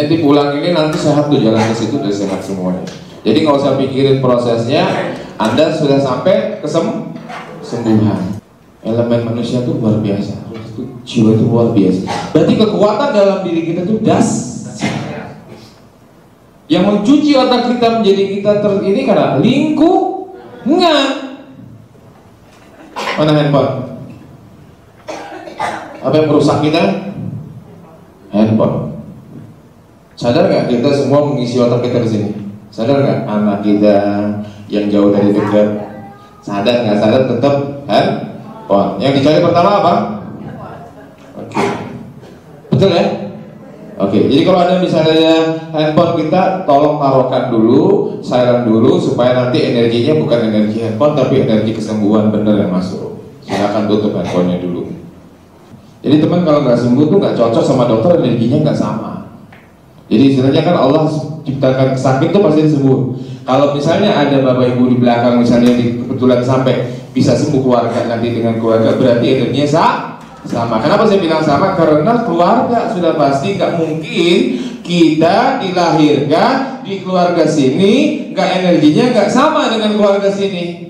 Nanti pulang ini nanti sehat tuh, jalan ke situ udah sehat semuanya. Jadi nggak usah pikirin prosesnya, Anda sudah sampai kesembuhan. Elemen manusia itu luar biasa, jiwa itu luar biasa. Berarti kekuatan dalam diri kita itu yang mencuci otak kita menjadi kita ini karena lingkungan. Mana handphone? Apa yang merusak kita? Handphone. Sadar nggak kita semua mengisi otak kita di sini? Sadar nggak anak kita yang jauh dari dekat? Sadar nggak sadar tetap handphone. Yang dicari pertama apa? Oke. Betul ya? Oke. Jadi kalau ada misalnya handphone kita, tolong taruhkan dulu, silent dulu supaya nanti energinya bukan energi handphone tapi energi kesembuhan benar yang masuk. Silakan tutup handphonenya dulu. Jadi teman kalau nggak sembuh tuh nggak cocok sama dokter, energinya nggak sama. Jadi istilahnya kan Allah ciptakan sakit tuh pasti sembuh. Kalau misalnya ada bapak ibu di belakang misalnya kebetulan sampai bisa sembuh keluarga nanti dengan keluarga, berarti energinya sama. Kenapa saya bilang sama? Karena keluarga sudah pasti nggak mungkin kita dilahirkan di keluarga sini nggak energinya nggak sama dengan keluarga sini.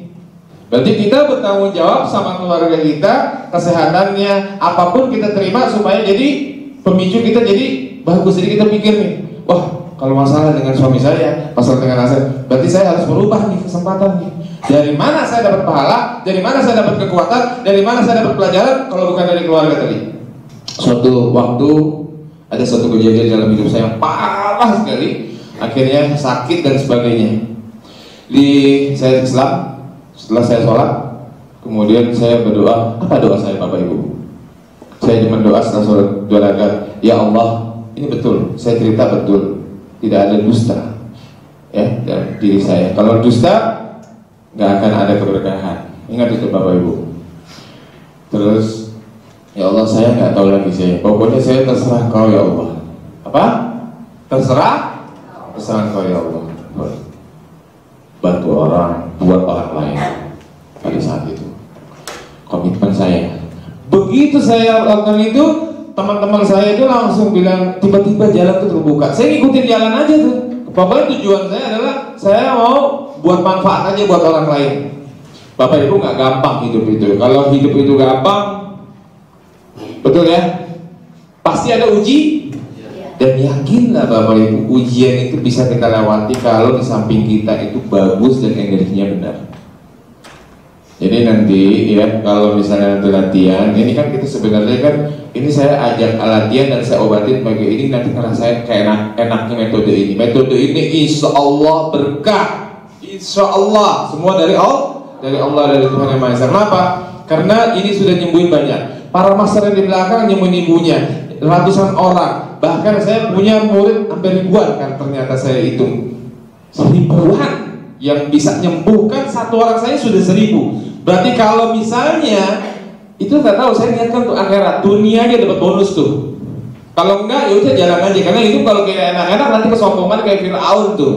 Berarti kita bertanggung jawab sama keluarga kita, kesehatannya, apapun kita terima supaya jadi pemicu kita jadi bagus. Jadi kita pikir nih, wah kalau masalah dengan suami saya, masalah dengan anak saya, berarti saya harus merubah nih kesempatan nih. Dari mana saya dapat pahala? Dari mana saya dapat kekuatan? Dari mana saya dapat pelajaran? Kalau bukan dari keluarga tadi. Suatu waktu ada suatu kejadian dalam hidup saya yang parah sekali, akhirnya sakit dan sebagainya. Saya Islam. Setelah saya sholat, kemudian saya berdoa. Apa doa saya Bapak Ibu? Saya cuma doa setelah sholat 2 rakaat. Ya Allah, ini betul, saya cerita betul, tidak ada dusta ya dalam diri saya. Kalau dusta, nggak akan ada keberkahan. Ingat itu Bapak Ibu. Terus, ya Allah saya nggak tahu lagi saya. Pokoknya saya terserah Kau ya Allah. Apa? Terserah Kau ya Allah. Bantu orang, buat orang lain. Pada saat itu komitmen saya. Begitu saya lakukan itu, teman-teman saya itu langsung bilang, tiba-tiba jalan itu terbuka. Saya ngikutin jalan aja tuh. Pokoknya tujuan saya adalah saya mau buat manfaat aja buat orang lain. Bapak Ibu nggak gampang hidup itu. Kalau hidup itu gampang, betul ya? Pasti ada uji. Dan yakinlah Bapak Ibu, ujian itu bisa kita lewati kalau di samping kita itu bagus dan energinya benar. Jadi nanti ya kalau misalnya nanti latihan, ini kan kita sebenarnya kan ini saya ajak latihan dan saya obatin bagi ini nanti ngerasain kayak enaknya metode ini. Metode ini insya Allah berkah, insya Allah semua dari Allah, dari Tuhan Yang Maha Esa. Kenapa? Karena ini sudah nyembuhin banyak. Para master yang di belakang nyembuhin ibunya, ratusan orang. Bahkan saya punya murid hampir ribuan kan, ternyata saya hitung ribuan yang bisa nyembuhkan satu orang saya sudah 1000. Berarti kalau misalnya itu nggak tahu, saya niatkan untuk akhirat, dunia aja dapat bonus tuh. Kalau enggak ya udah jalan aja, karena itu kalau kayak enak-enak nanti kesombongan kayak Fir'aun tuh.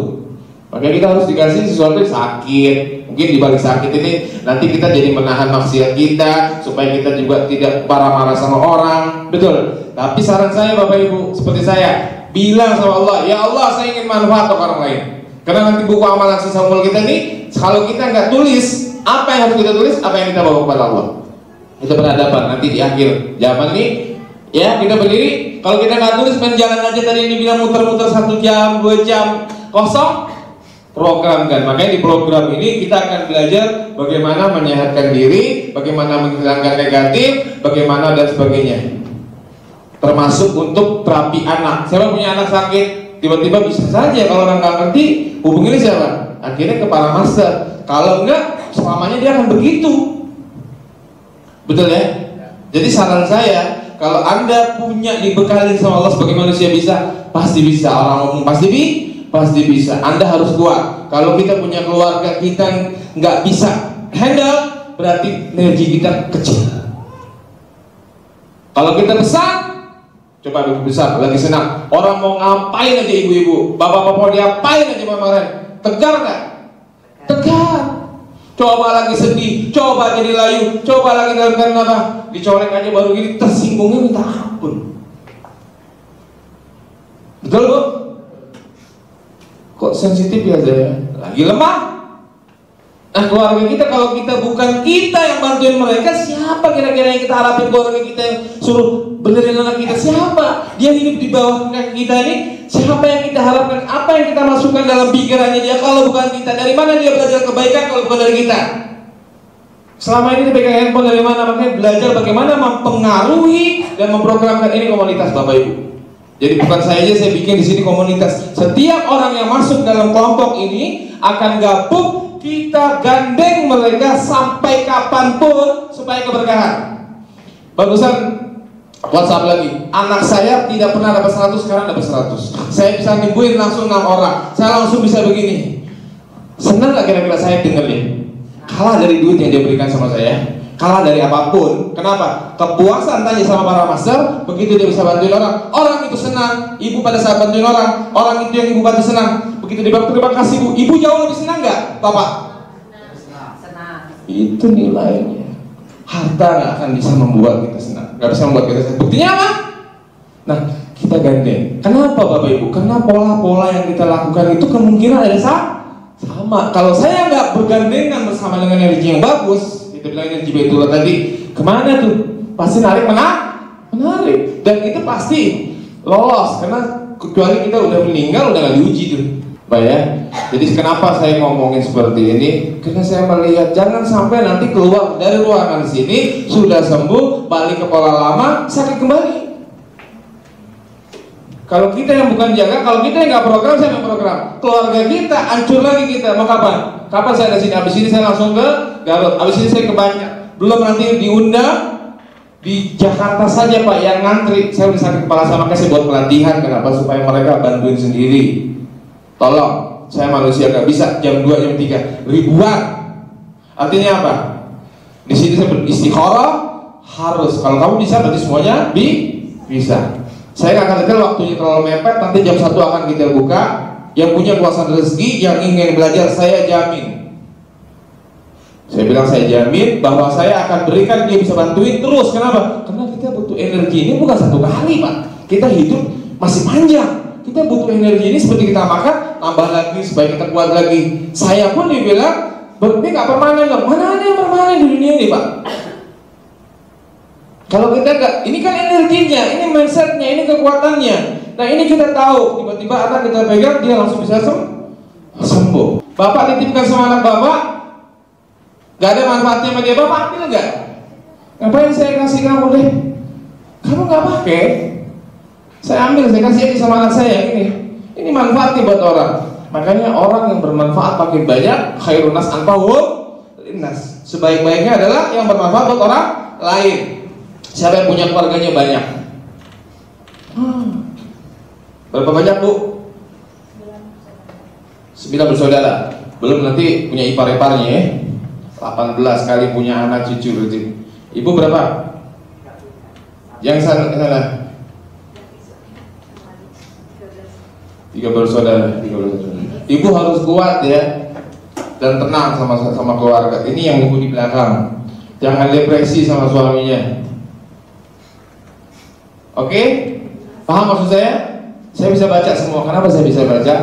Makanya kita harus dikasih sesuatu yang sakit. Mungkin di balik sakit ini nanti kita jadi menahan maksiat kita supaya kita juga tidak marah-marah sama orang, betul. Tapi saran saya Bapak Ibu seperti saya, bilang sama Allah, ya Allah saya ingin manfaat untuk orang lain. Karena nanti buku amalan sisa umur kita ini, kalau kita nggak tulis apa yang harus kita tulis, apa yang kita bawa kepada Allah, itu berhadapan nanti di akhir zaman nih. Ya kita berdiri, kalau kita nggak tulis main jalan aja tadi ini bilang muter-muter 1 jam 2 jam kosong. Programkan, makanya di program ini kita akan belajar bagaimana menyehatkan diri, bagaimana menghilangkan negatif, bagaimana dan sebagainya. Termasuk untuk terapi anak. Siapa punya anak sakit, tiba-tiba bisa saja kalau orang nggak ngerti, hubungi siapa? Akhirnya kepala master. Kalau enggak, selamanya dia akan begitu. Betul ya? Jadi saran saya, kalau Anda punya dibekali sama Allah sebagai manusia bisa, pasti bisa. Orang umum pasti bisa. Anda harus kuat. Kalau kita punya keluarga kita nggak bisa handle, berarti energi kita kecil. Kalau kita besar, coba lebih besar, lagi senang. Orang mau ngapain aja ibu-ibu, bapak-bapak mau diapain aja kemarin, tegar nggak? Tegar. Coba lagi sedih, coba jadi layu, coba lagi dalam keadaan apa? Dicolek aja baru gini, tersinggungnya minta ampun. Betul Bu? Kok sensitif ya saya? Lagi lemah. Nah keluarga kita, kalau kita bukan kita yang bantuin mereka, siapa kira-kira yang kita harapin keluarga kita yang suruh benerin anak kita? Siapa? Dia hidup di bawah kaki kita ini. Siapa yang kita harapkan? Apa yang kita masukkan dalam pikirannya dia kalau bukan kita? Dari mana dia belajar kebaikan kalau bukan dari kita? Selama ini dia pegang handphone dari mana? Makanya belajar bagaimana mempengaruhi dan memprogramkan ini komunitas Bapak Ibu. Jadi bukan saya aja, saya bikin di sini komunitas. Setiap orang yang masuk dalam kelompok ini akan gabung. Kita gandeng mereka sampai kapanpun supaya keberkahan. Barusan WhatsApp lagi, anak saya tidak pernah dapat 100, sekarang dapat 100. Saya bisa nyembuhin langsung 6 orang. Saya langsung bisa begini. Senang gak kira-kira saya dengerin? Kalah dari duit yang dia berikan sama saya, kalah dari apapun. Kenapa? Kepuasan tanya sama para master. Begitu dia bisa bantuin orang, orang itu senang. Ibu pada saat bantuin orang itu yang ibu bantu senang. Begitu dia bilang terima kasih Bu, ibu jauh lebih senang nggak Bapak? Senang. Itu nilainya. Harta nggak akan bisa membuat kita senang, nggak bisa membuat kita senang. Buktinya apa? Nah, kita gandeng. Kenapa Bapak Ibu? Karena pola-pola yang kita lakukan itu kemungkinan ada sama. Kalau saya nggak bergandengan bersama dengan energi yang bagus, kita bilang energi betul tadi, kemana tuh? Pasti menarik. Dan itu pasti lolos, karena kecuali kita udah meninggal, udah nggak diuji tuh. Baik ya. Jadi kenapa saya ngomongin seperti ini? Karena saya melihat jangan sampai nanti keluar dari ruangan sini sudah sembuh, balik ke pola lama, sakit kembali. Kalau kita yang bukan jaga, kalau kita yang nggak program, saya nggak program. Keluarga kita hancur lagi kita. Mau kapan? Kapan saya dari sini? Abis ini saya langsung ke Garut. Abis ini saya ke Banyak. Belum nanti diundang di Jakarta saja Pak yang ngantri. Saya udah sakit kepala sama, saya buat pelatihan. Kenapa? Supaya mereka bantuin sendiri. Tolong, saya manusia nggak bisa jam 2, jam 3 ribuan. Artinya apa? Di sini saya beristikharah harus. Kalau kamu bisa, berarti semuanya bisa. Saya nggak akan tekan waktunya terlalu mepet. Nanti jam 1 akan kita buka. Yang punya kuasa rezeki, yang ingin belajar, saya jamin. Saya bilang saya jamin bahwa saya akan berikan, dia bisa bantuin terus. Kenapa? Karena kita butuh energi ini bukan satu kali Pak. Kita hidup masih panjang. Kita butuh energi ini seperti kita makan, tambah lagi supaya kita kuat lagi. Saya pun dibilang, ini nggak permanen loh. Mana ada yang permanen di dunia ini Pak? Kalau kita nggak, ini kan energinya, ini mindsetnya, ini kekuatannya. Nah ini kita tahu, tiba-tiba anak kita pegang, dia langsung bisa sembuh. Bapak dititipkan sama anak Bapak, nggak ada manfaatnya sama dia, Bapak ambil nggak? Ngapain saya kasih kamu deh? Kamu nggak pakai? Saya ambil, saya kasih aja sama anak saya ini manfaatnya buat orang. Makanya orang yang bermanfaat makin banyak, khairun nas anfa'uhum linnas. Sebaik-baiknya adalah yang bermanfaat buat orang lain. Siapa yang punya keluarganya banyak? Berapa banyak Bu? 9 bersaudara. Belum nanti punya ipar-iparnya ya. 18 kali punya anak cucu berarti. Ibu berapa? Yang sana 3 bersaudara. Ibu harus kuat ya dan tenang sama keluarga. Ini yang ibu di belakang. Jangan depresi sama suaminya. Oke? Paham maksud saya? Saya bisa baca semua. Kenapa saya bisa baca?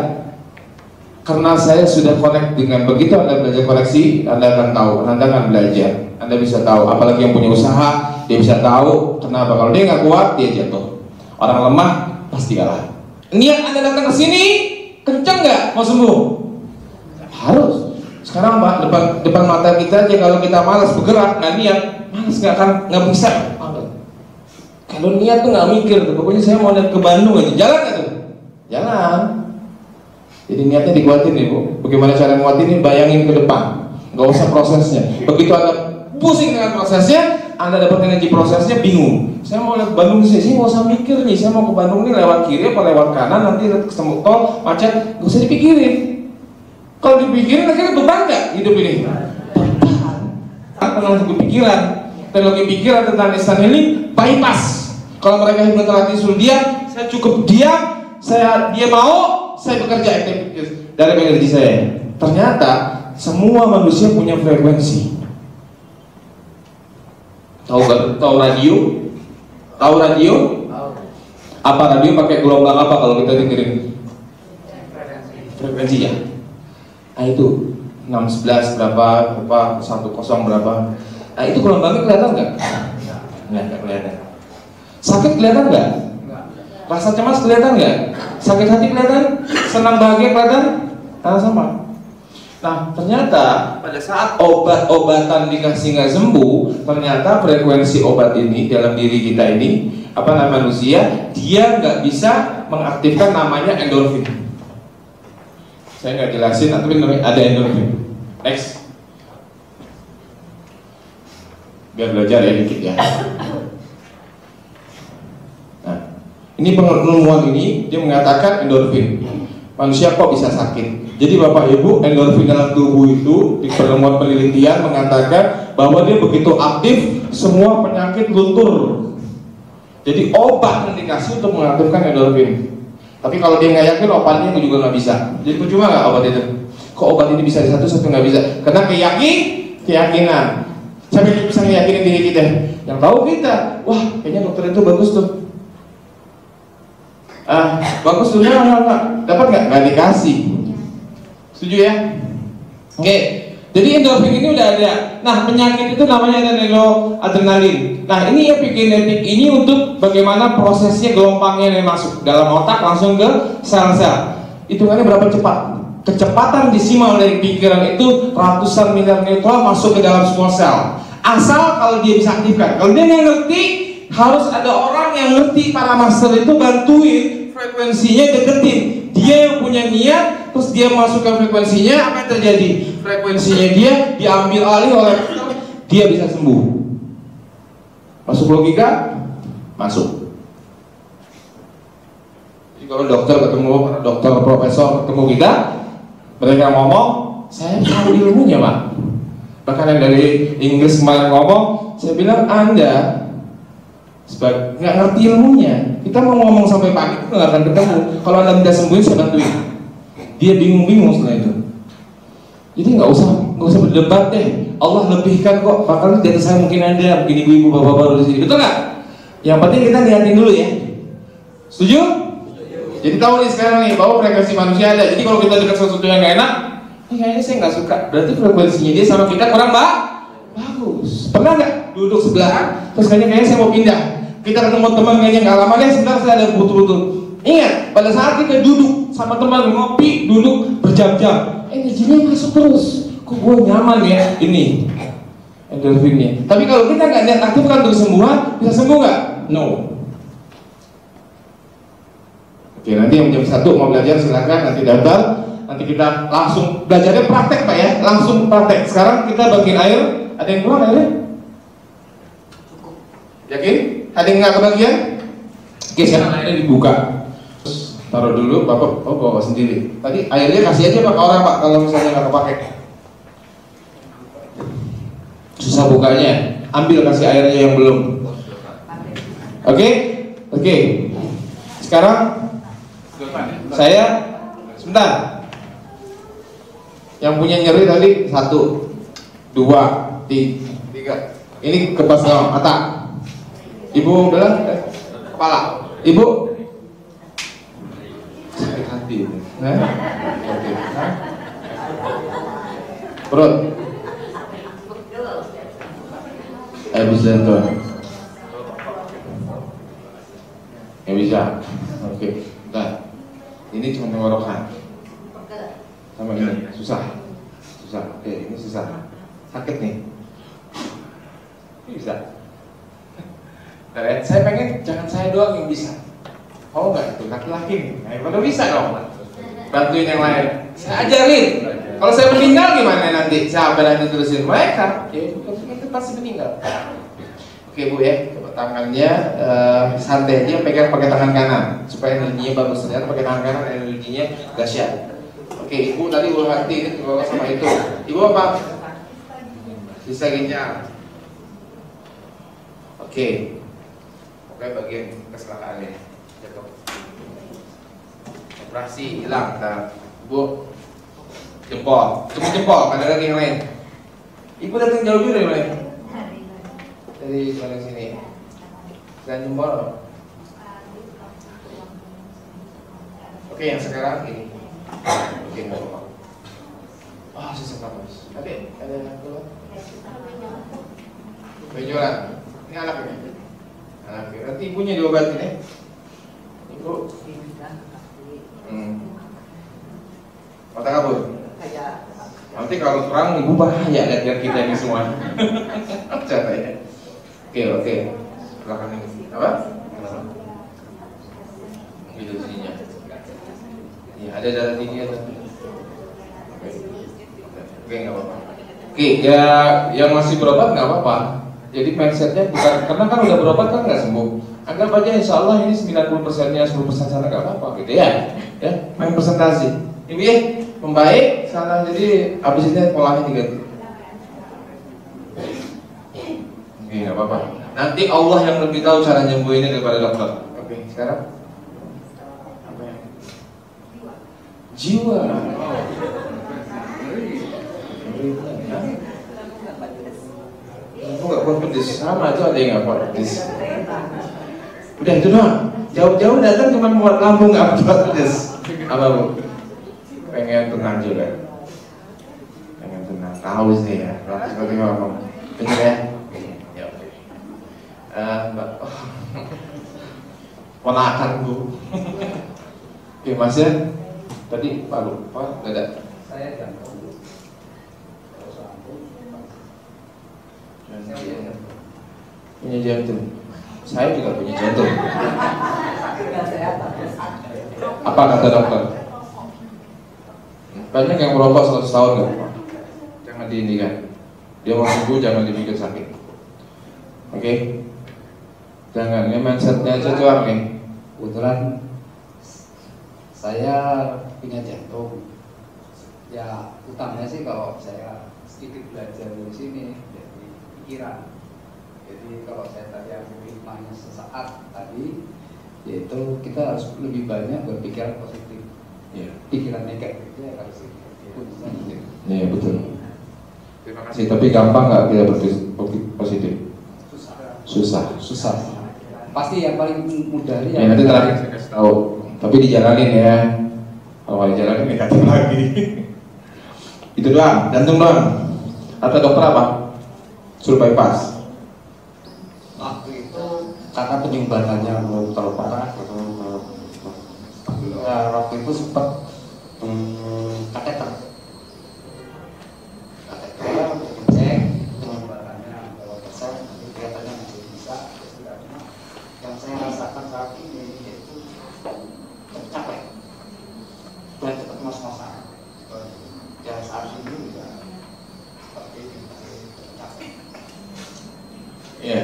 Karena saya sudah connect dengan begitu Anda belajar koneksi, Anda akan tahu, Anda akan belajar, Anda bisa tahu. Apalagi yang punya usaha, dia bisa tahu. Kenapa? Kalau dia nggak kuat, dia jatuh. Orang lemah pasti kalah. Niat Anda datang ke sini kenceng nggak mau sembuh? Harus. Sekarang Pak, depan mata kita aja kalau kita malas bergerak, nggak niat, malas nggak bisa. Kalau niat tuh nggak mikir tuh. Pokoknya saya mau lihat ke Bandung aja, jalan nggak tuh? Jalan. Jadi niatnya dikuatin nih Bu. Bagaimana cara nguatin? Bayangin ke depan, nggak usah prosesnya. Begitu Anda pusing dengan prosesnya, Anda dapat energi prosesnya, bingung. Saya mau lihat Bandung sih, saya nggak usah mikir nih. Saya mau ke Bandung nih lewat kiri apa lewat kanan, nanti ketemu tol macet, nggak usah dipikirin. Kalau dipikirin, akhirnya beban nggak hidup ini? Beban. Apa langsung kepikiran? Teknologi pikiran tentang instant healing bypass. Kalau mereka hipnoterapi suruh diam, saya cukup diam. Dia mau, saya bekerja aktif dari energi saya. Ternyata semua manusia punya frekuensi. Tahu radio? Tahu radio? Apa radio pakai gelombang apa kalau kita dengerin? Frekuensi ya. Nah itu 611 berapa 10 berapa. Nah itu gelombangnya kelihatan nggak? Nggak kelihatan. Sakit kelihatan nggak? Rasa cemas kelihatan nggak? Sakit hati kelihatan? Senang bahagia kelihatan? Sama. Nah ternyata pada saat obat-obatan dikasih nggak sembuh, ternyata frekuensi obat ini dalam diri kita ini, manusia, dia nggak bisa mengaktifkan namanya endorfin. Saya nggak jelasin, tapi ada endorfin. Next, biar belajar ya dikit ya. Nah, ini pengeluaran ini dia mengatakan endorfin. Manusia kok bisa sakit? Jadi Bapak Ibu, endorfin dalam tubuh itu di penemuan penelitian mengatakan bahwa dia begitu aktif semua penyakit luntur. Jadi obat yang dikasih untuk mengaktifkan endorfin. Tapi kalau dia nggak yakin obatnya itu juga nggak bisa. Jadi percuma nggak obat itu? Kok obat ini bisa di satu nggak bisa? Karena keyakinan. Siapa yang bisa meyakinin diri kita? Yang tahu kita. Wah, kayaknya dokter itu bagus tuh. Bagus tuh, dapat nggak dikasih. Setuju ya? Oke. Jadi endorfin ini udah ada. Nah penyakit itu namanya adrenalin. Nah ini epigenetik ini untuk bagaimana prosesnya gelombangnya yang masuk dalam otak langsung ke sel-sel. Hitungannya berapa cepat? Kecepatan desimal dari pikiran itu ratusan miliar neutron masuk ke dalam semua sel. Asal kalau dia bisa aktifkan. Kalau dia nggak ngerti, harus ada orang yang ngerti para master itu bantuin frekuensinya, deketin. Dia yang punya niat, terus dia masukkan frekuensinya, apa yang terjadi? Frekuensinya dia diambil alih oleh dia bisa sembuh. Masuk logika? Masuk. Jadi kalau dokter ketemu, dokter profesor ketemu kita, mereka ngomong, saya tahu ilmunya Pak. Bahkan yang dari Inggris kemarin ngomong, saya bilang Anda nggak ngerti ilmunya. Kita mau ngomong sampai pagi itu nggak akan ketemu. Kalau Anda minta sembuhin, saya bantuin. Dia bingung-bingung setelah itu. Jadi nggak usah berdebat deh. Allah lebihkan kok. Bahkan di atas saya mungkin Anda, mungkin ibu-ibu bapak-bapak baru di sini. Betul nggak? Yang penting kita lihatin dulu ya. Setuju? Jadi tahu nih sekarang nih bahwa frekuensi manusia ada. Jadi kalau kita dekat sesuatu yang nggak enak, kayaknya saya nggak suka. Berarti frekuensinya dia sama kita kurang bagus. Pernah nggak duduk sebelahan? Terus kayaknya saya mau pindah. Kita ketemu teman kayaknya nggak lama deh, sebentar saya ada butuh-butuh. Ingat, pada saat kita duduk sama teman ngopi, duduk berjam-jam, energinya masuk terus. Kok gue nyaman ya ini endorfinnya. Tapi kalau kita nggak lihat aktifkan untuk kesembuhan, bisa sembuh nggak? No. Oke, nanti yang jam 1 mau belajar silakan nanti daftar. Nanti kita langsung belajarnya praktek Pak ya, langsung praktek. Sekarang kita bagiin air. Ada yang kurang airnya? Yakin? Ada yang nggak kebagian? Oke, sekarang airnya dibuka. Terus taruh dulu, Bapak bawa sendiri. Tadi airnya kasih aja Pak ke orang Pak, kalau misalnya nggak kepake. Susah bukanya. Ambil kasih airnya yang belum. Oke? Sekarang saya sebentar. Yang punya nyeri tadi 1, 2, 3. Ini kebas mata. Ibu bilang kepala. Ibu sakit hati. Oke. Perut. Bisa tuh. Nggak bisa. Oke. Bentar. Ini cuma tenggorokan. Sama ini susah. Oke, ini susah. Sakit nih. Ini bisa. Saya pengen jangan saya doang yang bisa. Oh enggak, itu laki-laki nih. Nah, kalau bisa dong. Bantuin yang lain. Saya ajarin. Kalau saya meninggal gimana nanti? Siapa yang terusin mereka? Ya, itu pasti meninggal. Oke Bu ya, coba tangannya santai aja, pegang pakai tangan kanan supaya energinya bagus. Ternyata pakai tangan kanan energinya dahsyat. Oke, Ibu tadi ulang hati ini dibawa sama itu. Ibu apa? Sisa ginjal. Oke. Oke, bagian keselakaannya jatuh. Operasi hilang. Nah, Bu jempol, cuma jempol, ada lagi yang lain. Ibu datang jauh juga dari mana? Dari mana sini? Dan jempol. Oke, yang sekarang ini. Oke, nggak apa-apa. Wah, susah banget. Oke, ada yang keluar? Benjolan. Ini anak ini. Anak ini. Nanti ibunya diobatin ya. Ibu. Mata kabur. Nanti kalau kurang ibu bahaya lihat kita ini semua. Caranya. Oke. Belakang ini. Apa? Ilusinya. Ya, ada darah tinggi atau? Oke, nggak apa-apa. Oke, ya yang masih berobat nggak apa-apa. Jadi mindsetnya bukan karena kan udah berobat kan nggak sembuh. Anggap aja insya Allah ini 90%-nya 10% sana nggak apa-apa gitu ya. Ya, main presentasi. Ibu ya, membaik sana jadi abis ini polanya diganti. Oke, nggak apa-apa. Nanti Allah yang lebih tahu cara nyembuhinnya daripada dokter. Oke, sekarang apa ya? Jiwa. Aku nggak kuat pedes, sama itu ada yang nggak kuat pedes. Udah itu doang. Jauh-jauh datang cuma buat lambung nggak kuat pedes. Apa bu? Pengen tenang juga. Pengen tenang. Tahu sih ya. Seperti ngomong. Bener ya? Ya oke. Mbak. Ponakan bu. Oke mas ya. Tadi Pak lupa dada. Saya jantung. Punya jantung. Saya juga punya jantung. Apa kata dokter? Banyak yang merokok 100 tahun nggak apa-apa. Jangan diindikan. Dia mau sembuh jangan dibikin sakit. Oke? Jangan. Ini mindsetnya aja tuh nih. Kebetulan saya punya jantung. Ya utamanya sih kalau saya sedikit belajar dari sini dari pikiran. Jadi kalau saya tadi ambil hikmahnya sesaat tadi, yaitu kita harus lebih banyak berpikiran positif. Ya. Pikiran negatif itu harus positif. Iya betul. Terima kasih. Tapi gampang nggak kita berpikir positif? Susah. Pasti yang paling mudah Ya, nanti terakhir saya kasih tahu. Tapi dijalanin ya. Kalau dijalanin negatif lagi. Itu doang, jantung doang. Atau dokter apa? Suruh bypass. Waktu itu karena penyumbatannya belum terlalu parah, waktu itu sempat kateter untuk ngecek penyumbatannya berapa persen, kelihatannya masih bisa. Yang saya rasakan saat ini yaitu capek, dan cepat ngos-ngosan. Dan saat ini juga seperti capek. Iya.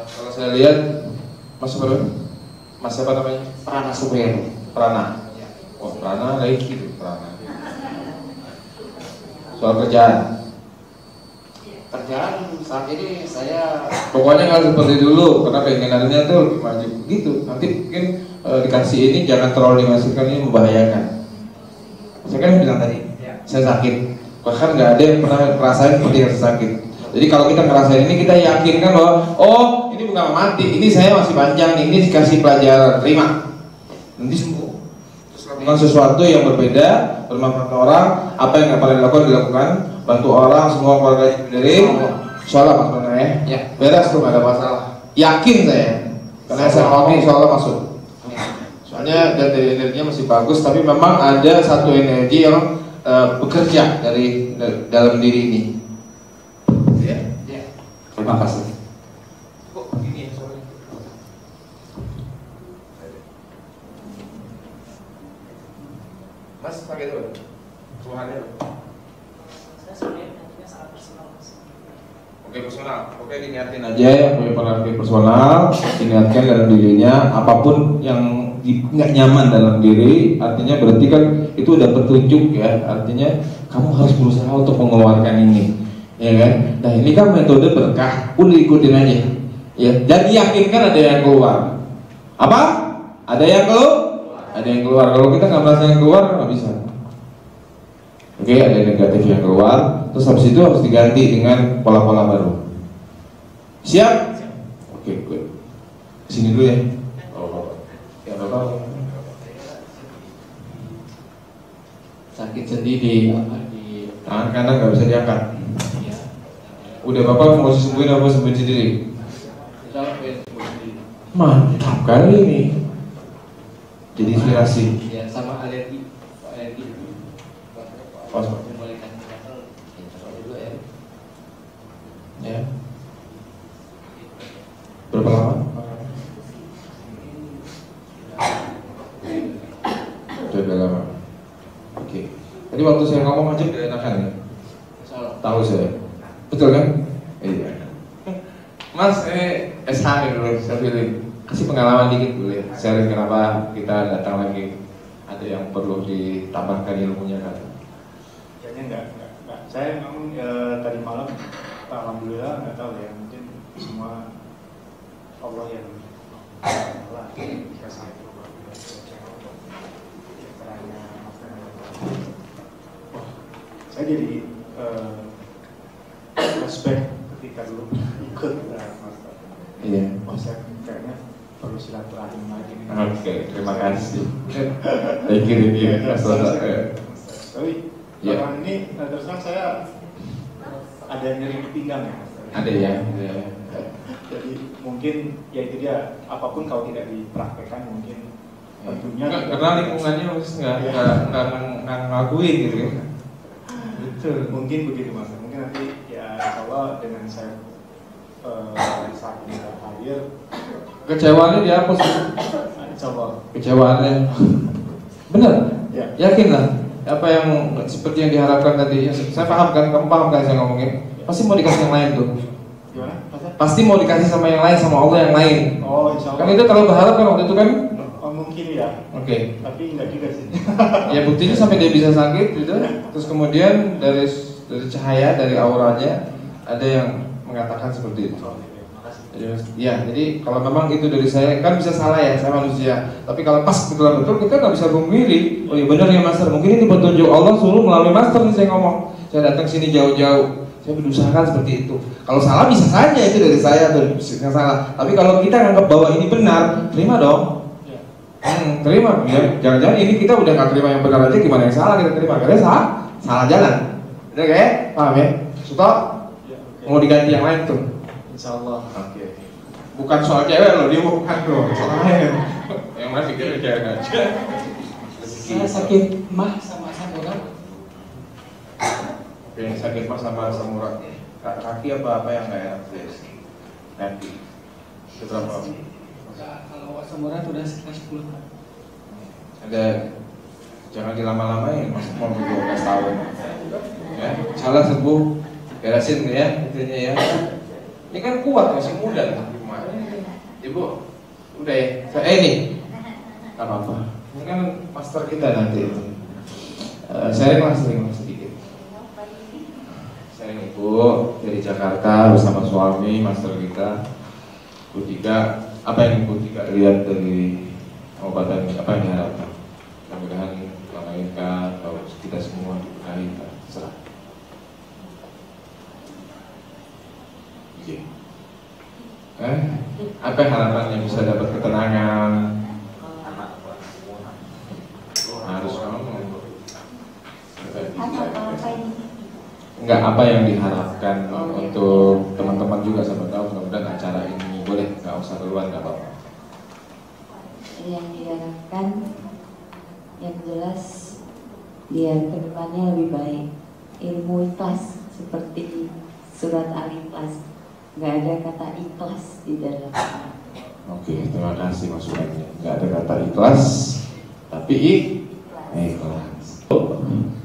Kalau saya lihat Mas siapa namanya? Prana Subreno. Prana. Ya. Oh, Prana lagi gitu, Prana. Soal kerjaan. Kerjaan saat ini saya Pokoknya nggak seperti dulu, karena keinginannya tuh lebih maju gitu. Nanti mungkin dikasih ini jangan terlalu dimasukkan, ini membahayakan. Saya kan bilang tadi, saya sakit. Bahkan nggak ada yang pernah ngerasain seperti yang saya sakit. Jadi kalau kita ngerasain ini, kita yakinkan bahwa oh ini bukan mati, ini saya masih panjang nih, ini dikasih pelajaran, terima. Nanti sembuh. Terus lakukan sesuatu yang berbeda, bermanfaat orang, apa yang nggak pernah dilakukan, bantu orang, semua keluarga sendiri. Insyaallah Mas Bana ya. Beres tuh nggak ada masalah. Yakin saya, karena saya ngomong insyaallah masuk. Soalnya dari energinya masih bagus, tapi memang ada satu energi yang bekerja dari dalam diri ini. terima kasih. Kok gini ya soalnya? Mas pakai dulu. Tuhannya. Saya sebenarnya nantinya sangat personal, Mas. Oke personal. Oke diniatin aja yang punya pengertian personal, diniatkan dalam dirinya apapun yang nggak nyaman dalam diri, artinya berarti kan itu udah petunjuk ya. Artinya kamu harus berusaha untuk mengeluarkan ini. Ya kan? Nah ini kan metode berkah, udah ikutin aja. Ya, dan yakinkan ada yang keluar. Apa? Ada yang keluar? Ada yang keluar. Kalau kita nggak merasa yang keluar, nggak bisa. Oke, ada yang negatif yang keluar. Terus habis itu harus diganti dengan pola-pola baru. Siap? Oke, good. Sini dulu ya. Oh, ya bapak. sakit sendiri di tangan kanan nggak bisa diangkat. ya. Udah bapak mau sembuhin apa sembuhin sendiri? Misalnya sendiri. Mantap kali ini. Jadi inspirasi. Ya sama alergi. Pas. Memulihkan gatal. Dulu ya. Ya. Berapa lama? Sudah lama. Oke. Tadi waktu saya ngomong aja gak enakan ya? Tahu saya. Betul kan? Iya. Mas, SH nih dulu, saya pilih. Kasih pengalaman dikit dulu ya. Sharing kenapa kita datang lagi. Ada yang perlu ditambahkan ilmunya kan? Kayaknya enggak. Saya memang tadi malam, alhamdulillah nggak tahu ya, mungkin semua Allah yang Allah jika saya saya jadi flashback ketika dulu ikut master. Iya. Wah, saya kayaknya perlu silaturahim lagi nih. Oke, terima kasih. Saya kirim dia. Tapi Ya. belakangan ini terus terang saya ada nyeri di pinggang ya. Master. Ada ya. Jadi mungkin ya itu dia, apapun kalau tidak dipraktekkan mungkin tentunya Karena lingkungannya harus nggak ngakuin gitu kan. Betul. mungkin begitu mas. Mungkin nanti ya insya Allah dengan saya saat ini hadir, Kecewaannya dia apa sih? insya Allah Kecewaannya. Bener? ya. Yakin lah. Apa yang seperti yang diharapkan tadi. Saya paham kan, kamu paham kan saya ngomongin. Pasti mau dikasih yang lain tuh. Gimana? Mas? Pasti mau dikasih sama yang lain, sama Allah yang lain. Oh insya Allah. Kan itu terlalu berharap kan waktu itu kan? Oh, mungkin ya. Oke. Tapi enggak juga sih. Ya buktinya sampai dia bisa sakit gitu. Terus kemudian dari cahaya, dari auranya ada yang mengatakan seperti itu. Ya, jadi kalau memang itu dari saya, kan bisa salah ya, saya manusia. Tapi kalau pas betul kita nggak bisa memilih. Oh iya benar ya master, mungkin ini petunjuk Allah suruh melalui master nih saya ngomong. Saya datang sini jauh-jauh, saya berusaha seperti itu. Kalau salah bisa saja itu dari saya atau yang salah. Tapi kalau kita nganggap bahwa ini benar, terima dong. Terima. Ya, jangan-jangan ini kita udah nggak terima yang benar aja, gimana yang salah kita terima? Karena salah jalan. Udah kayak, paham ya? Suto, mau diganti yang lain tuh. Insya Allah. Oke. Bukan soal cewek loh, dia bukan loh, soal lain. Yang masih kira cewek aja. Saya sakit mah sama samuran. Oke, sakit mas sama samuran. Kaki apa yang nggak enak? Kaki. Seberapa? Kalau samuran udah sekitar 10 tahun. Ada, jangan dilama-lamain, masuk mau 12 tahun. Ya, salah sembuh, beresin ya, intinya ya. Ini kan kuat, masih muda nih. Ibu, udah ya. Ini, nggak apa-apa. Ini kan master kita nanti. Sharing lah sedikit. Sharing ibu dari Jakarta bersama suami, master kita. Bu Tika, apa yang Ibu Tika lihat dari pengobatan ini? Apa yang diharapkan? Mudah-mudahan melahirkan atau kita semua diberkahi, serah. Oke. Apa harapannya bisa dapat ketenangan? Harus ngomong. Enggak, apa yang diharapkan untuk teman-teman juga sama tahu mudah-mudahan acara ini boleh nggak usah keluar nggak apa-apa. Yang diharapkan yang jelas dia kedepannya lebih baik, ilmu ikhlas seperti surat Al-Ikhlas, nggak ada kata ikhlas di dalam. Oke, terima kasih masukannya. Nggak ada kata ikhlas, tapi ikhlas.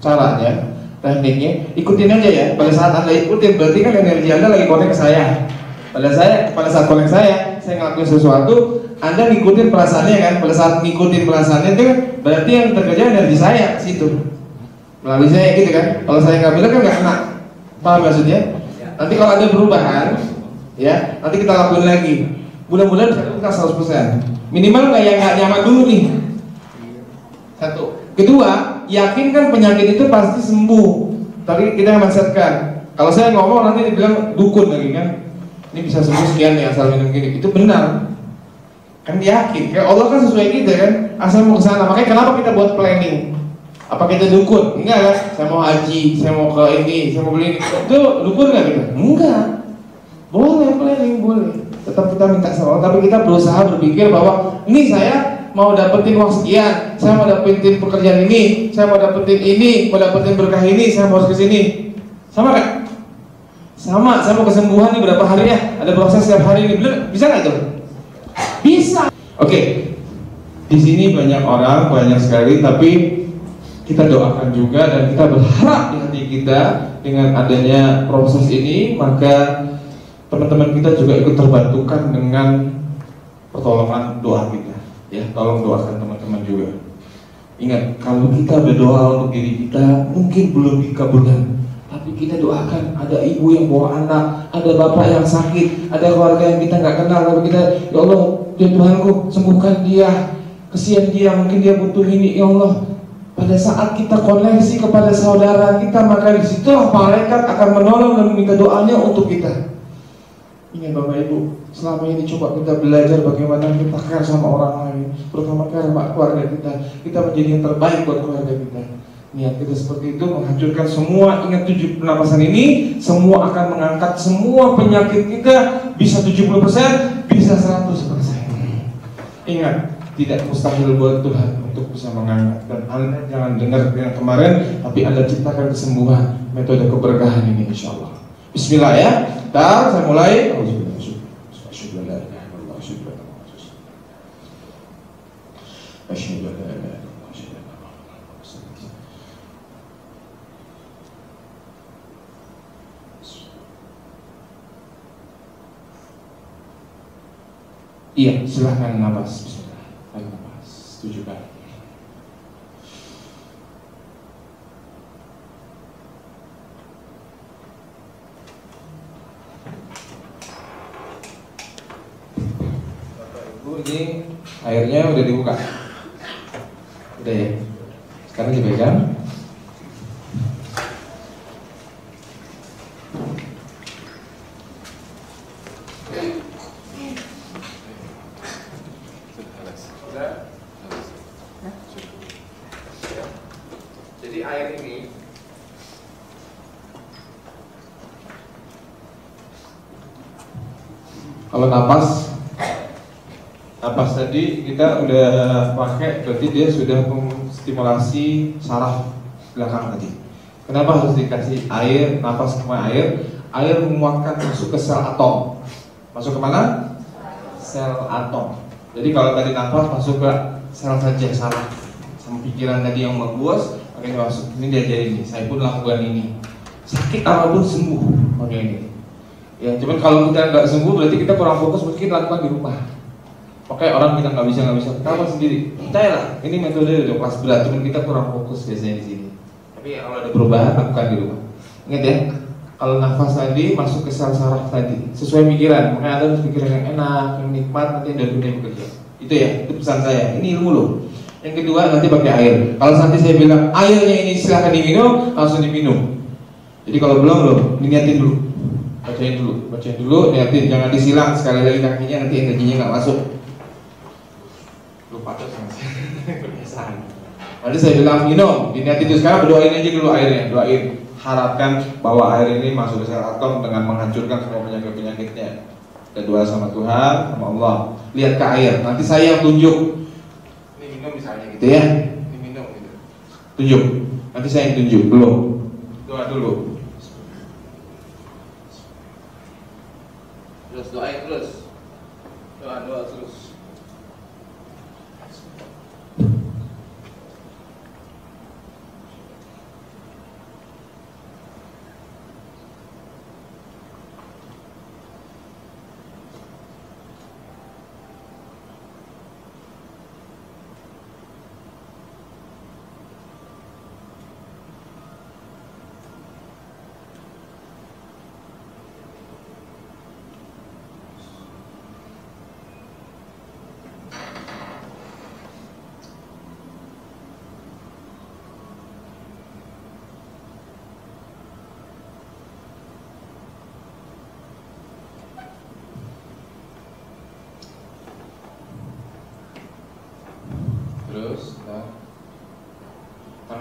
Caranya, tekniknya, ikutin aja ya. Pada saat Anda ikutin, berarti kan energi Anda lagi connect ke saya. Pada saat connect saya ngelakuin sesuatu, Anda ngikutin perasaannya kan. Pada saat ngikutin perasaannya itu kan, berarti yang terkerja energi saya ke situ. Melalui saya gitu kan. Kalau saya nggak bilang kan nggak kena. Paham maksudnya? Nanti kalau ada perubahan, ya, nanti kita lakuin lagi. Mudah-mudahan bisa buka 100%. Minimal nggak yang nggak nyaman dulu nih. Satu. Kedua, yakinkan penyakit itu pasti sembuh. Tadi kita mindsetkan. Kalau saya ngomong nanti dibilang dukun lagi kan. Ini bisa sembuh sekian nih asal minum gini. Itu benar. Kan yakin. Kayak Allah kan sesuai kita kan. Asal mau ke sana. Makanya kenapa kita buat planning? Apa kita dukun? Enggak kan? Saya mau haji, saya mau ke ini, saya mau beli ini. Itu dukun nggak kita? Enggak. Boleh planning, boleh. Tetap kita minta sama Allah, tapi kita berusaha berpikir bahwa ini saya mau dapetin uang sekian, saya mau dapetin pekerjaan ini, saya mau dapetin ini, mau dapetin berkah ini, saya mau harus ke sini. Sama kan? Sama, saya mau kesembuhan nih berapa hari ya? Ada proses setiap hari ini, bener? Bisa nggak itu? Bisa. Oke. Di sini banyak orang, banyak sekali, tapi kita doakan juga dan kita berharap di hati kita dengan adanya proses ini, maka teman-teman kita juga ikut terbantukan dengan pertolongan doa kita. Ya, tolong doakan teman-teman juga. Ingat, kalau kita berdoa untuk diri kita mungkin belum dikabulkan, tapi kita doakan. Ada ibu yang bawa anak, ada bapak yang sakit, ada keluarga yang kita nggak kenal, tapi kita, ya Allah, ya Tuhanku, sembuhkan dia, kesian dia, mungkin dia butuh ini, ya Allah. Pada saat kita koneksi kepada saudara kita, maka disitulah malaikat akan menolong dan meminta doanya untuk kita. Ingat Bapak Ibu, selama ini coba kita belajar bagaimana kita care sama orang lain, terutama care sama keluarga kita. Kita menjadi yang terbaik buat keluarga kita. Niat kita seperti itu menghancurkan semua. Ingat 7 pernapasan ini, semua akan mengangkat semua penyakit kita. Bisa 70%, bisa 100%. Ingat, tidak mustahil buat Tuhan untuk bisa mengangkat. Dan Anda jangan dengar yang kemarin, tapi Anda ciptakan kesembuhan, metode keberkahan ini insya Allah. Bismillah ya. Ntar saya mulai. Iya, silahkan nafas. Bismillah. Tarik nafas 7 kali. Bapak Ibu, ini airnya udah dibuka. Udah ya. Sekarang dipegang. Jadi air ini kalau napas tadi kita udah pakai, berarti dia sudah menstimulasi saraf belakang tadi. Kenapa harus dikasih air, napas ke air? Air menguatkan masuk ke sel atom. Masuk ke mana? Sel atom. Jadi kalau tadi napas masuk ke sel saja saraf, sama pikiran tadi yang membuas, makanya masuk. Ini diajarin nih, saya pun lakukan ini. Sakit apapun sembuh, makanya ini. Ya, cuman kalau kita nggak sembuh berarti kita kurang fokus, mungkin lakukan di rumah. Makanya orang kita nggak bisa, kita sendiri. Percayalah, ini metode udah kelas berat, cuman kita kurang fokus biasanya di sini. Tapi kalau ada perubahan, lakukan di rumah. Ingat ya, kalau nafas tadi masuk ke sel saraf tadi, sesuai pikiran. Makanya ada pikiran yang enak, yang nikmat, nanti endorfinnya bekerja. Itu ya, itu pesan saya. Ini ilmu loh. Yang kedua nanti pakai air. Kalau nanti saya bilang airnya ini silahkan diminum, langsung diminum. Jadi kalau belum loh, niatin dulu. Bacain dulu, niatin, jangan disilang sekali lagi kakinya, nanti energinya nggak masuk. Lupa tuh sama saya, kebiasaan. Nanti saya bilang minum, diniatin itu sekarang, berdoain aja dulu airnya, doain. Harapkan bahwa air ini masuk ke sel atom dengan menghancurkan semua penyakit-penyakitnya. Kita doa sama Tuhan, sama Allah. Lihat ke air, nanti saya yang tunjuk. Ini minum misalnya gitu ya, ini minum gitu. Tunjuk, nanti saya yang tunjuk, belum. Doa dulu. Terus doain terus. Doa terus.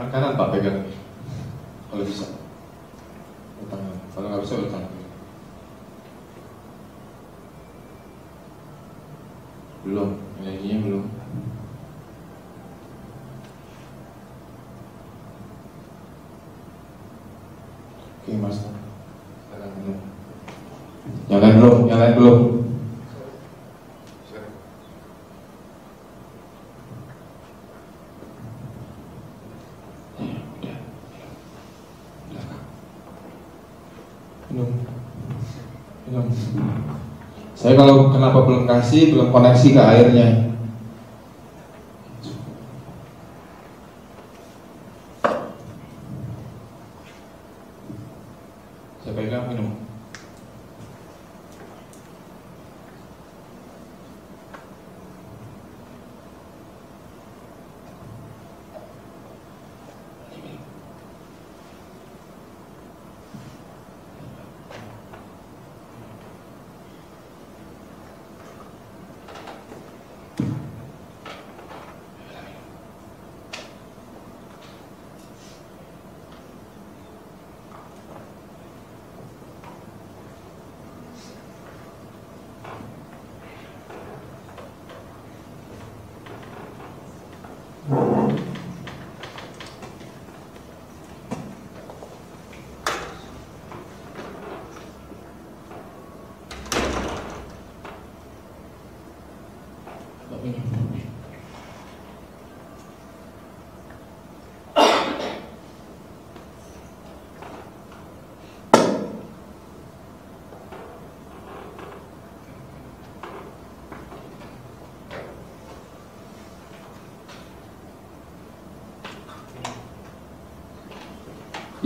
Tangan kanan Pak pegang ini. Kalau bisa. Tangan. Kalau nggak bisa tangan. Belum, energinya belum. Oke Mas. Sekarang belum. Yang lain belum, yang lain belum. Minum. Saya kalau kenapa belum kasih, belum koneksi ke airnya. Saya pegang minum.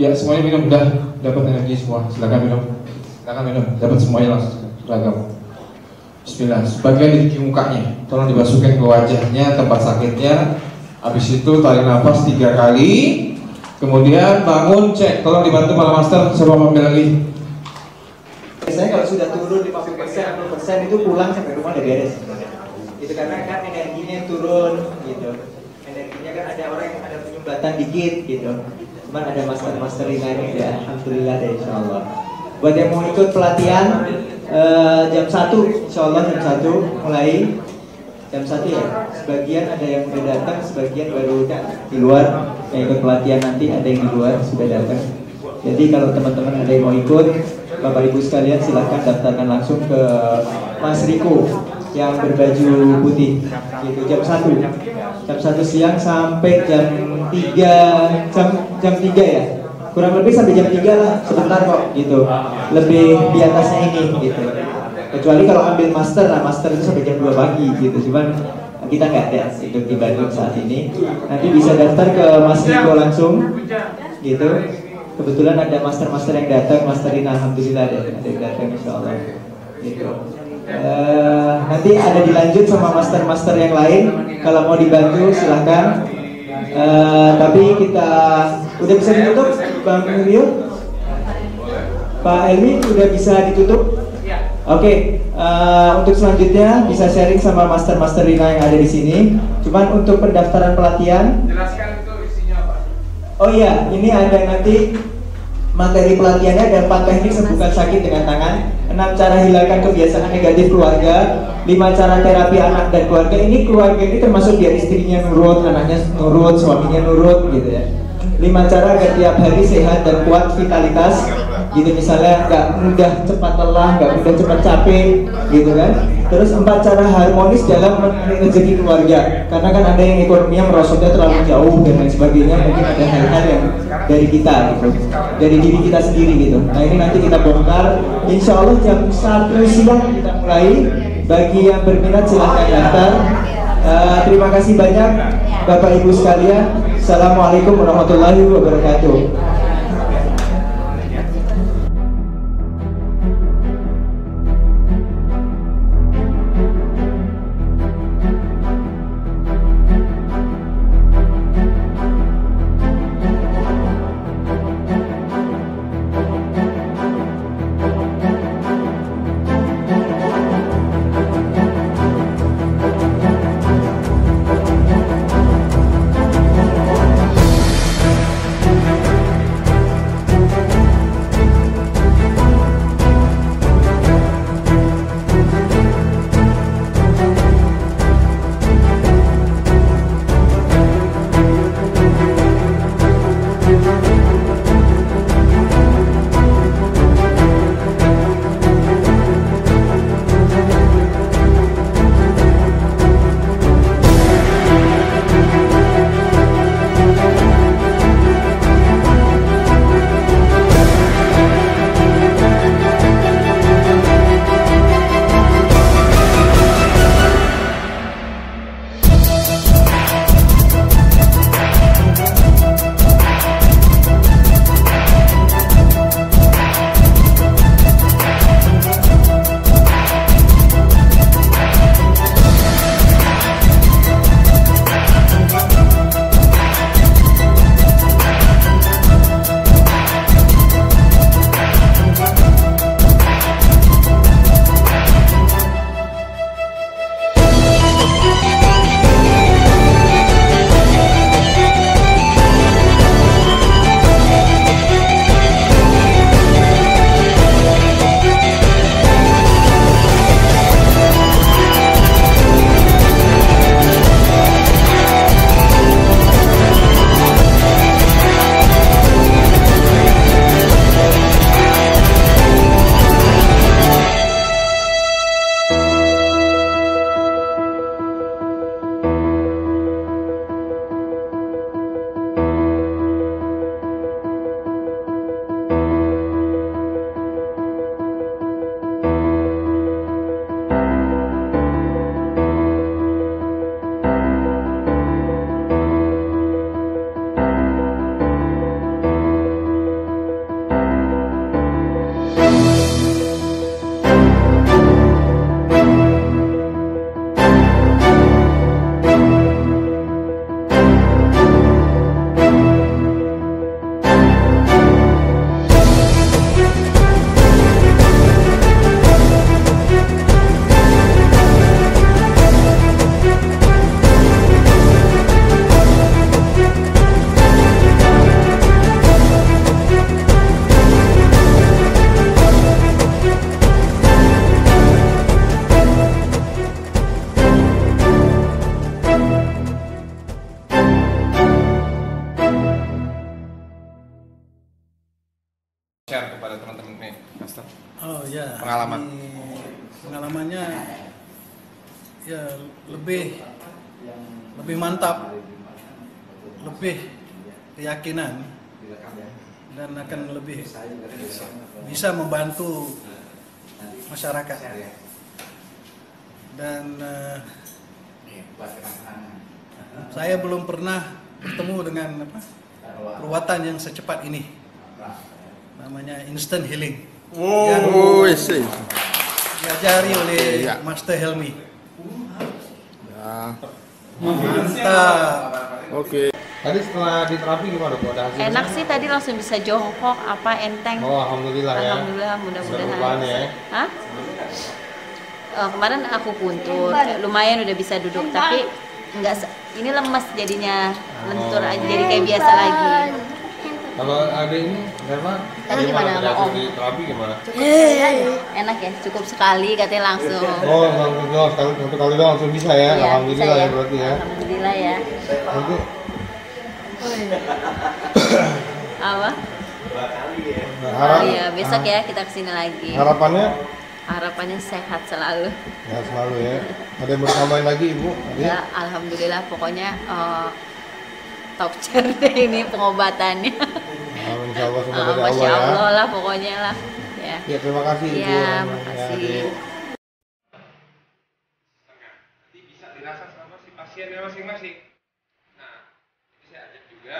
Ya semuanya minum, udah dapat energi semua. Silakan minum, dapat semuanya langsung seragam. Bismillah. Sebagian di mukanya, tolong dibasuhkan ke wajahnya, tempat sakitnya. Habis itu tarik nafas 3 kali. Kemudian bangun, cek. Tolong dibantu Malam Master, coba ambil lagi. Biasanya kalau sudah turun 50%, 60% itu pulang sampai rumah udah beres. Itu karena kan energinya turun gitu. Energinya kan ada orang yang ada penyumbatan dikit gitu. Cuman ada master ini ya, alhamdulillah deh insyaallah. Buat yang mau ikut pelatihan jam 1, insyaallah jam 1 mulai jam 1 ya. Sebagian ada yang udah datang, sebagian baru di luar. Yang ikut pelatihan nanti ada yang di luar sudah datang. Jadi kalau teman-teman ada yang mau ikut, Bapak Ibu sekalian silahkan daftarkan langsung ke Mas Riko yang berbaju putih gitu, jam 1 siang sampai jam 3 ya, kurang lebih sampai jam 3 lah, sebentar kok gitu, lebih di atasnya ini gitu, kecuali kalau ambil master, nah master itu sampai jam 2 pagi gitu, cuman kita nggak ada itu di Bandung saat ini. Nanti bisa daftar ke Mas Riko langsung gitu. Kebetulan ada master yang datang, masterin, alhamdulillah ada yang datang insyaallah gitu. Nanti ada dilanjut sama master yang lain. Kalau mau dibantu silahkan. Tapi kita udah bisa ditutup, Bang Rio, Pak Elmi udah bisa ditutup. Oke, untuk selanjutnya bisa sharing sama master Rina yang ada di sini. Cuman untuk pendaftaran pelatihan. Jelaskan itu isinya apa? Oh iya, ini ada nanti materi pelatihannya ada 4 teknik sembuhkan sakit dengan tangan, 6 cara hilangkan kebiasaan negatif keluarga, 5 cara terapi anak dan keluarga. Ini keluarga ini termasuk dia istrinya nurut, anaknya nurut, suaminya nurut gitu ya. 5 cara agar tiap hari sehat dan kuat vitalitas gitu, misalnya nggak mudah cepat lelah, nggak mudah cepat capek gitu kan. Terus 4 cara harmonis dalam mencari rezeki keluarga, karena kan ada yang ekonominya merosotnya terlalu jauh dan lain sebagainya. Mungkin ada hal-hal yang dari kita gitu, dari diri kita sendiri gitu. Nah ini nanti kita bongkar, insya Allah jam 1 siang kita mulai. Bagi yang berminat silahkan daftar. Terima kasih banyak Bapak Ibu sekalian. Assalamualaikum warahmatullahi wabarakatuh. ya, pengalaman? Pengalamannya ya lebih mantap, lebih keyakinan, dan akan lebih bisa membantu masyarakat. Dan saya belum pernah bertemu dengan perawatan yang secepat ini, namanya instant healing. Oh, isi. Diajari oleh Ya. Master Helmi. Ya. Mantap. Oke. Tadi setelah diterapi gimana kok? Ada hasilnya? Enak sih, tadi langsung bisa jongkok, enteng. Oh, alhamdulillah ya. Alhamdulillah, Udah mudah-mudahan. perubahan ya. Hah? Kemarin aku puntur, lumayan udah bisa duduk, tapi ini lemes jadinya, lentur aja, jadi kayak biasa lagi. Kalau ada ini, Reva, Tadi gimana sama Om? Di terapi gimana? Enak ya, cukup sekali katanya langsung. Oh, satu kali doang langsung bisa ya. Iya, Alhamdulillah bisa ya berarti ya. Alhamdulillah ya. Nanti Apa? Iya, besok ya kita kesini lagi. Harapannya sehat selalu. Ya selalu ya. Ada yang mau tambahin lagi Ibu? Ya, alhamdulillah pokoknya top chair deh ini pengobatannya. Insya Allah semua dari Masya Allah ya. Allah lah pokoknya lah. Ya, Ya terima kasih Ibu. Ya, makasih. Nanti bisa dirasa sama si pasiennya masing-masing. Nah, saya ajak juga